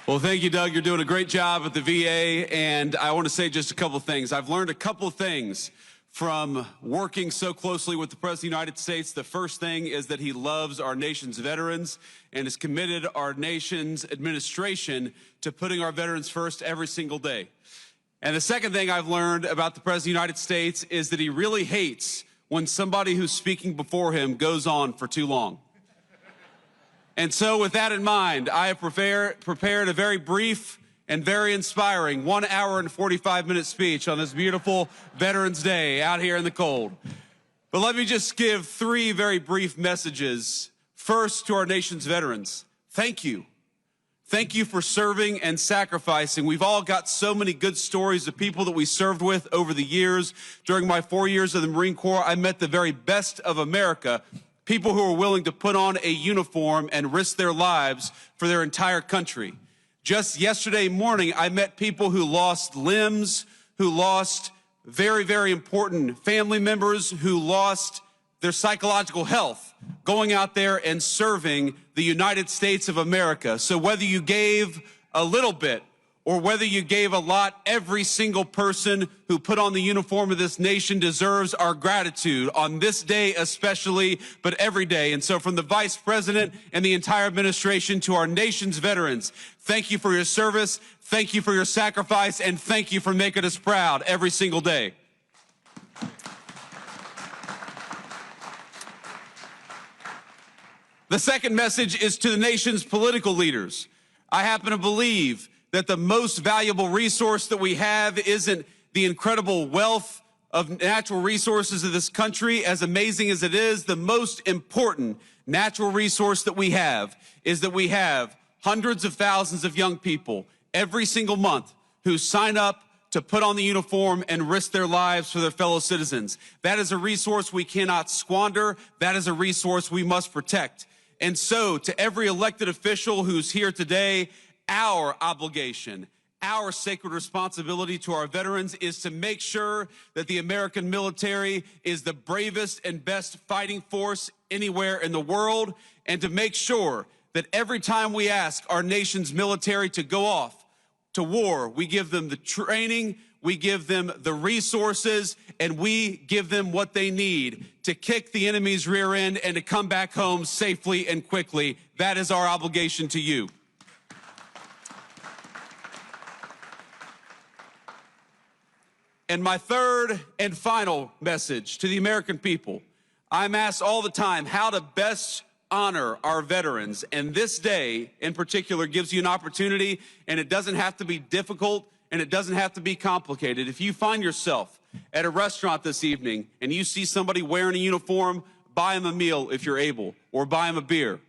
Well, thank you, Doug. You're doing a great job at the VA, and I want to say just a couple of things. I've learned a couple of things from working so closely with the President of the United States. The first thing is that he loves our nation's veterans and has committed our nation's administration to putting our veterans first every single day. And the second thing I've learned about the President of the United States is that he really hates when somebody who's speaking before him goes on for too long. And so with that in mind, I have prepared a very brief and very inspiring 1 hour and 45-minute speech on this beautiful Veterans Day out here in the cold. But let me just give 3 very brief messages. First, to our nation's veterans, thank you. Thank you for serving and sacrificing. We've all got so many good stories of people that we served with over the years. During my 4 years of the Marine Corps, I met the very best of America. People who are willing to put on a uniform and risk their lives for their entire country. Just yesterday morning, I met people who lost limbs, who lost very, very important family members, who lost their psychological health, going out there and serving the United States of America. So whether you gave a little bit or whether you gave a lot, every single person who put on the uniform of this nation deserves our gratitude on this day especially, but every day. And so from the Vice President and the entire administration to our nation's veterans, thank you for your service, thank you for your sacrifice, and thank you for making us proud every single day. The second message is to the nation's political leaders. I happen to believe that the most valuable resource that we have isn't the incredible wealth of natural resources of this country, as amazing as it is. The most important natural resource that we have is that we have hundreds of thousands of young people every single month who sign up to put on the uniform and risk their lives for their fellow citizens. That is a resource we cannot squander. That is a resource we must protect. And so to every elected official who's here today, our obligation, our sacred responsibility to our veterans is to make sure that the American military is the bravest and best fighting force anywhere in the world, and to make sure that every time we ask our nation's military to go off to war, we give them the training, we give them the resources, and we give them what they need to kick the enemy's rear end and to come back home safely and quickly. That is our obligation to you. And my third and final message to the American people, I'm asked all the time how to best honor our veterans. And this day in particular gives you an opportunity, and it doesn't have to be difficult and it doesn't have to be complicated. If you find yourself at a restaurant this evening and you see somebody wearing a uniform, buy them a meal if you're able, or buy them a beer.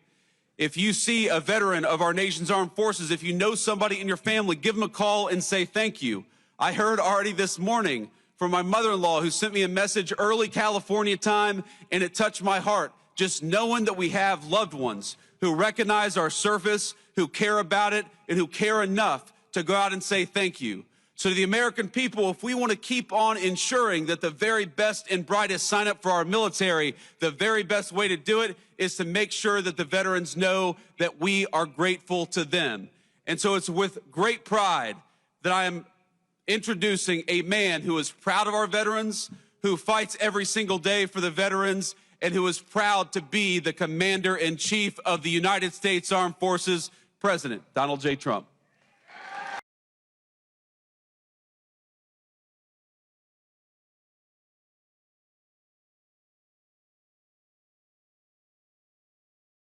If you see a veteran of our nation's armed forces, if you know somebody in your family, give them a call and say thank you. I heard already this morning from my mother-in-law who sent me a message early California time, and it touched my heart. Just knowing that we have loved ones who recognize our service, who care about it, and who care enough to go out and say thank you. So to the American people, if we want to keep on ensuring that the very best and brightest sign up for our military, the very best way to do it is to make sure that the veterans know that we are grateful to them. And so it's with great pride that I am introducing a man who is proud of our veterans, who fights every single day for the veterans, and who is proud to be the Commander-in-Chief of the United States Armed Forces, President Donald J. Trump.